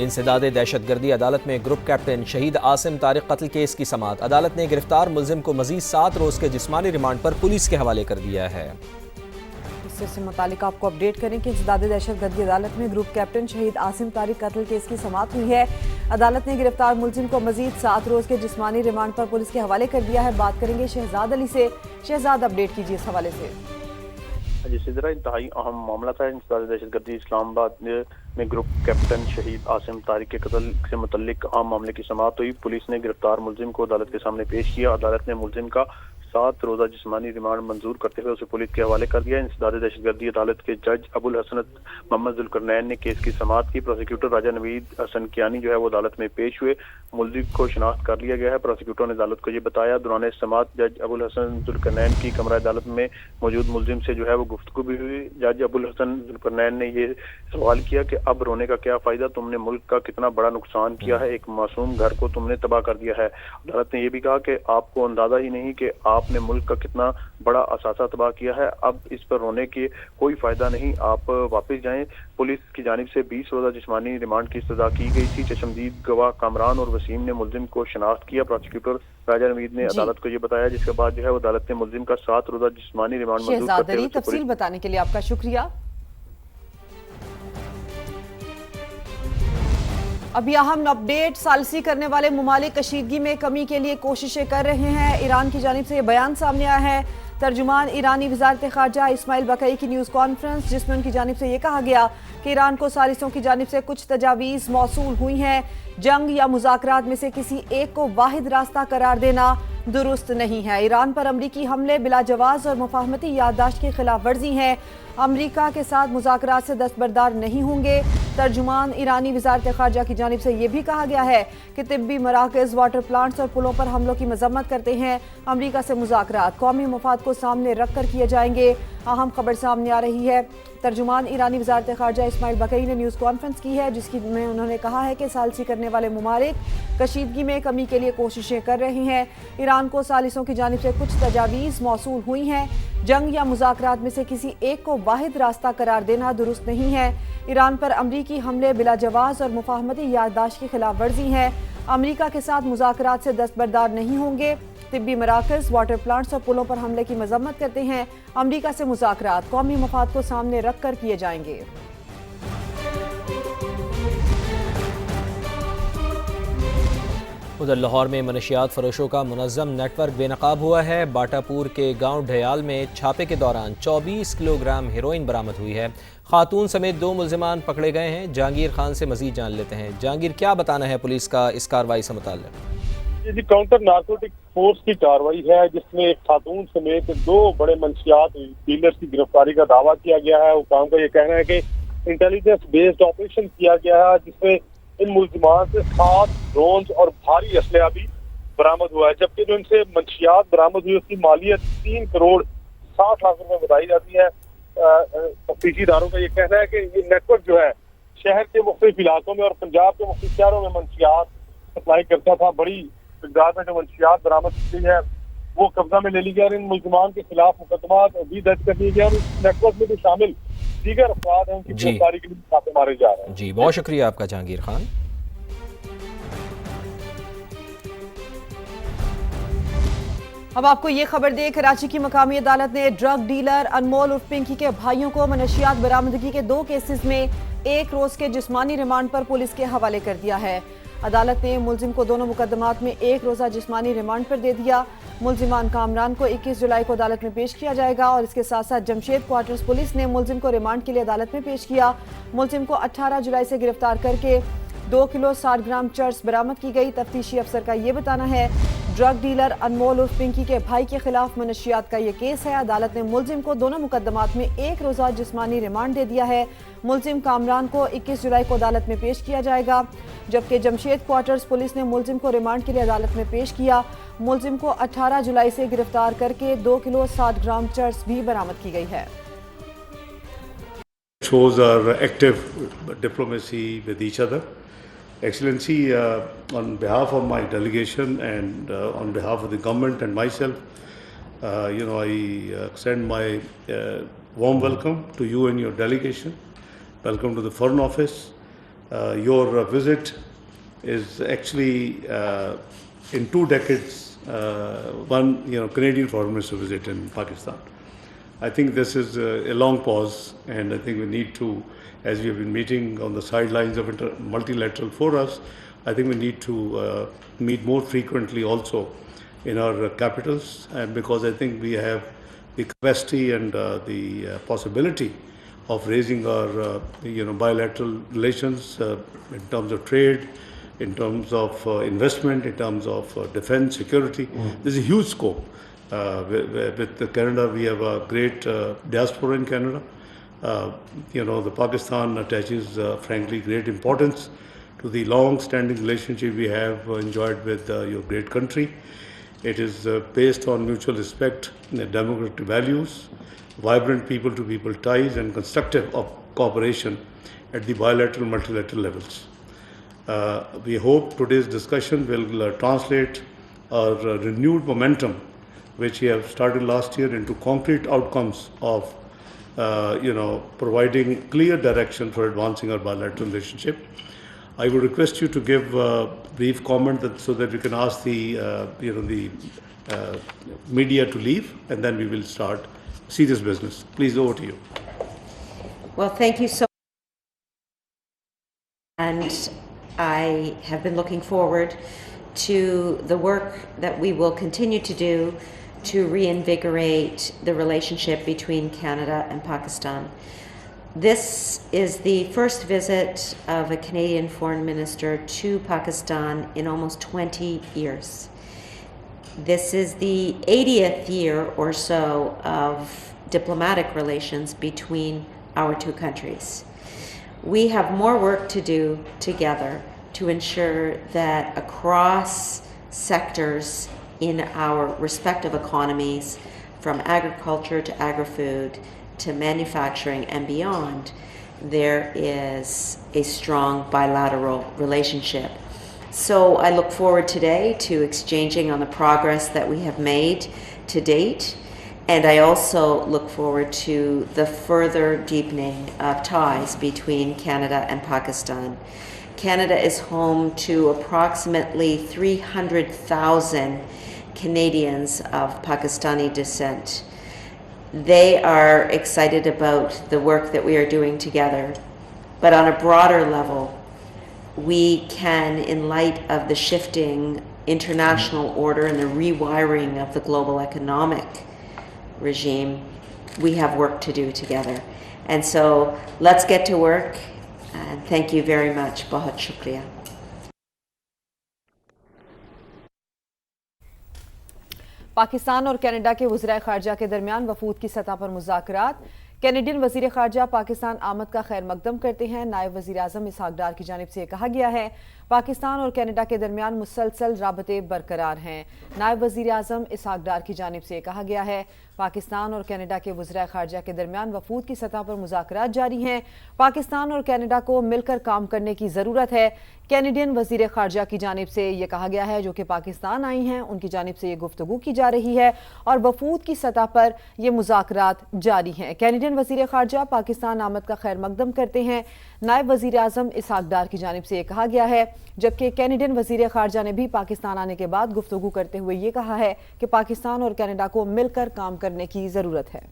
इंसदाद दहशतगर्दी अदालत में ग्रुप कैप्टन शहीद आसिम तारिक कत्ल केस की समाअत। अदालत ने गिरफ्तार मुलजिम को मजीद 7 रोज के जिस्मानी रिमांड पर पुलिस के हवाले कर दिया है। इससे मुतालिक आपको अपडेट करें कि इंसदाद दहशतगर्दी अदालत में ग्रुप कैप्टन शहीद आसिम तारिक कत्ल केस की समाअत हुई है। अदालत ने गिरफ्तार मुलजिम को मजीद 7 रोज के जिस्मानी रिमांड पर पुलिस के हवाले कर दिया है। बात करेंगे शहजाद अली से। शहजाद, अपडेट कीजिए इस हवाले से। जिस तरह इंतहाई अहम मामला था इंसदाद दहशतगर्दी इस्लामाबाद में ग्रुप कैप्टन शहीद आसिम तारिक के कत्ल से मुतल्लिक अहम मामले की समाअत हुई। पुलिस ने गिरफ्तार मुलजिम को अदालत के सामने पेश किया। अदालत ने मुलजिम का 7 रोजा जिस्मानी रिमांड मंजूर करते हुए उसे पुलिस के हवाले कर दिया। इंसदाद दहशतगर्दी अदालत के जज अबुल हसन मोहम्मद जुल्करनैन ने केस की समाअत की। प्रोसिक्यूटर राजा नवीद हसन कियानी जो है वो अदालत में पेश हुए। मुलजिम को शिनाख्त कर लिया गया है। प्रोसिक्यूटर ने अदालत को ये बताया। दौरान समाअत जज अबुल हसन जुल्करनैन की कमरा अदालत में मौजूद मुलजिम से जो है वो गुफ्तगू भी हुई। जज अबुल हसन जुल्करनैन ने ये सवाल किया कि अब रोने का क्या फायदा, तुमने मुल्क का कितना बड़ा नुकसान किया है, एक मासूम घर को तुमने तबाह कर दिया है। अदालत ने यह भी कहा कि आपको अंदाजा ही नहीं कि आपने मुल्क का कितना बड़ा असासा तबाह किया है, अब इस पर रोने की कोई फायदा नहीं, आप वापस जाएं। पुलिस की जानिब से 20 रोजा जिस्मानी रिमांड की सजा की गई थी। चशमदीद गवाह कामरान और वसीम ने मुलजिम को शनाख्त किया। प्रोसिक्यूटर राजा नवीद ने अदालत को ये बताया, जिसके बाद जो है वो अदालत ने मुलजिम का 7 रोजा जिस्मानी रिमांड मंजूर करते हुए तफसील बताने के लिए आपका शुक्रिया। अभी अहम अपडेट, सालसी करने वाले मुमालिक कशीदगी में कमी के लिए कोशिशें कर रहे हैं। ईरान की जानिब से यह बयान सामने आया है। तर्जुमान ईरानी वज़ारत ख़ारजा इस्माइल बकई की न्यूज़ कॉन्फ्रेंस, जिसमें उनकी जानिब से यह कहा गया कि ईरान को सालिसों की जानिब से कुछ तजावीज़ मौसूल हुई हैं। जंग या मुज़ाकरात में से किसी एक को वाहिद रास्ता करार देना दुरुस्त नहीं है। ईरान पर अमरीकी हमले बिला जवाज़ और मुफाहमती याददाश्त की खिलाफ वर्जी है। अमरीका के साथ मुज़ाकरात से दस्तबरदार नहीं होंगे। तर्जुमान ईरानी वज़ारत ख़ारजा की जानिब से यह भी कहा गया है कि तिब्बी मराकज़, वाटर प्लांट्स और पुलों पर हमलों की मजम्मत करते हैं। अमरीका से मुज़ाकरात कौमी मफाद को सामने रख कर किए जाएंगे। अहम खबर सामने आ रही है। तर्जुमान ईरानी वज़ारत ख़ारजा इस्माइल बकई ने न्यूज़ कॉन्फ्रेंस की है, जिसकी में उन्होंने कहा है कि सालसी करने वाले मुमालिक कशीदगी में कमी के लिए कोशिशें कर रहे हैं। ईरान को सालिसों की जानिब से कुछ तजावीज़ मौसूल हुई हैं। जंग या मुज़ाकरात में से किसी एक को वाहिद रास्ता करार देना दुरुस्त नहीं है। ईरान पर अमरीकी हमले बिला जवाज़ और मुफाहमती याददाश्त की खिलाफ वर्जी है। अमरीका के साथ मुज़ाकरात से दस्तबरदार नहीं होंगे। तिब्बी मराकज़, वाटर प्लांट्स और पुलों पर हमले की मजम्मत करते हैं। अमरीका से मुज़ाकरात कौमी मफाद को सामने रख कर किए जाएंगे। उधर लाहौर में मनशियात फरोशों का मुनज़्ज़म नेटवर्क बेनकाब हुआ है। बाटापुर के गांव ढयाल में छापे के दौरान 24 किलोग्राम हेरोइन बरामद हुई है। खातून समेत 2 मुल्ज़िमान पकड़े गए हैं। जहांगीर खान से मजीद जान लेते हैं। जहांगीर, क्या बताना है पुलिस का इस कार्रवाई से मुताल्लिक़? जी, काउंटर नारकोटिक फोर्स की कार्रवाई है, जिसमें एक खातून समेत 2 बड़े मंशियात डीलर्स की गिरफ्तारी का दावा किया गया है। हुकाम का ये कहना है कि इंटेलिजेंस बेस्ड ऑपरेशन किया गया है, जिसमें इन मुल्जिमान से 7 ड्रोन्स और भारी असलहा भी बरामद हुआ है। जबकि जो इनसे मंशियात बरामद हुई उसकी मालियत 3 करोड़ 60 लाख रुपए बताई जाती है। तफ्तीशी इदारों का ये कहना है कि ये नेटवर्क जो है शहर के मुख्तलिफ इलाकों में और पंजाब के मुख्तलिफ शहरों में मंशियात सप्लाई करता था। बड़ी तादाद में जो मंशियात बरामद की गई है वो कब्जा में ले ली गई और इन मुल्जिमान के खिलाफ मुकदमा भी दर्ज कर दिए गए और इस नेटवर्क में जो शामिल दीगर अफराद हैं उनकी गिरफ्तारी के लिए छापे मारे जा रहे हैं। जी, बहुत शुक्रिया आपका जहांगीर खान। अब आपको ये खबर दे, कराची की मकामी अदालत ने ड्रग डीलर अनमोल उर्फ पिंकी के भाइयों को मनशियात बरामदगी के 2 केसेस में 1 रोज के जिस्मानी रिमांड पर पुलिस के हवाले कर दिया है। अदालत ने मुलजिम को दोनों मुकदमात में 1 रोजा जिस्मानी रिमांड पर दे दिया। मुलजिमान कामरान को 21 जुलाई को अदालत में पेश किया जाएगा और इसके साथ साथ जमशेद क्वार्टर्स पुलिस ने मुलजिम को रिमांड के लिए अदालत में पेश किया। मुलजिम को 18 जुलाई से गिरफ्तार करके 2 किलो 60 ग्राम चर्स बरामद की गई। तफ्तीशी अफसर का ये बताना है, ड्रग डीलर अनमोल उर्फ पिंकी के भाई के खिलाफ मनशियात का ये केस है। अदालत ने मुलजिम को दोनों मुकदमात में 1 रोजा जिस्मानी रिमांड दे दिया है। मुलजिम कामरान को 21 जुलाई को अदालत में पेश किया जाएगा, जबकि जमशेद क्वार्टर्स पुलिस ने मुलजिम को रिमांड के लिए अदालत में पेश किया। मुलजिम को 18 जुलाई से गिरफ्तार करके 2 किलो 60 ग्राम चर्स भी बरामद की गई है। Shows our active diplomacy with each other. Excellency, on behalf of my delegation and on behalf of the government and myself, I extend my warm welcome to you and your delegation. Welcome to the Foreign Office. your visit is actually in 2 decades one Canadian foreign minister visit in Pakistan. I think this is a long pause, and I think we need to, as we have been meeting on the sidelines of multilateral forums, I think we need to meet more frequently also in our capitals, and because I think we have the capacity and the possibility of raising our bilateral relations in terms of trade, in terms of investment, in terms of defense, security. There's a huge scope. With Canada, we have a great diaspora in Canada. The Pakistan attaches, frankly, great importance to the long-standing relationship we have enjoyed with your great country. It is based on mutual respect, democratic values, vibrant people-to-people ties, and constructive cooperation at the bilateral, multilateral levels. We hope today's discussion will translate our renewed momentum, which we have started last year, into concrete outcomes of providing clear direction for advancing our bilateral relationship. I would request you to give a brief comment so that we can ask the media to leave, and then we will start serious business. Please, over to you. Well, thank you so much. And I have been looking forward to the work that we will continue to do to reinvigorate the relationship between Canada and Pakistan. This is the first visit of a Canadian foreign minister to Pakistan in almost 20 years. This is the 80th year or so of diplomatic relations between our two countries. We have more work to do together to ensure that across sectors in our respective economies, from agriculture to agri-food to manufacturing and beyond, there is a strong bilateral relationship. So I look forward today to exchanging on the progress that we have made to date, and I also look forward to the further deepening of ties between Canada and Pakistan. Canada is home to approximately 300,000 Canadians of Pakistani descent. They are excited about the work that we are doing together, but on a broader level, we can, in light of the shifting international order and the rewiring of the global economic regime, we have work to do together. And so let's get to work, and thank you very much. Bahut shukriya. Pakistan और Canada के वज़ीर ख़ारजा के दरमियान वफूद की सतह पर मुज़ाकरात। Canadian वज़ीर ख़ारजा पाकिस्तान आमद का खैर मकदम करते हैं। नायब वज़ीर आज़म इसहाक डार की जानिब से कहा गया है पाकिस्तान और कनाडा के दरमियान मुसलसल राबते बरकरार हैं। नायब वज़ीर आज़म इसहाक डार की जानिब से कहा गया है पाकिस्तान और कनाडा के वज़ीर ख़ारजा के दरमियान वफूद की सतह पर मुज़ाकरात जारी हैं। पाकिस्तान और कनाडा को मिलकर काम करने की ज़रूरत है। कैनेडियन वज़ीर ख़ारजा की जानिब से ये कहा गया है, जो कि पाकिस्तान आई हैं, उनकी जानिब से ये गुफ्तगू की जा रही है और वफूद की सतह पर ये मुज़ाकरात जारी हैं। कैनेडियन वज़ीर ख़ारजा पाकिस्तान आमद का खैर मकदम करते हैं। नायब वज़ीर आज़म इसहाक डार की जानिब से ये कहा गया है, जबकि कैनेडियन वज़ीर ख़ारजा ने भी पाकिस्तान आने के बाद गुफ्तगू करते हुए ये कहा है कि पाकिस्तान और कनाडा को मिलकर काम करने की ज़रूरत है।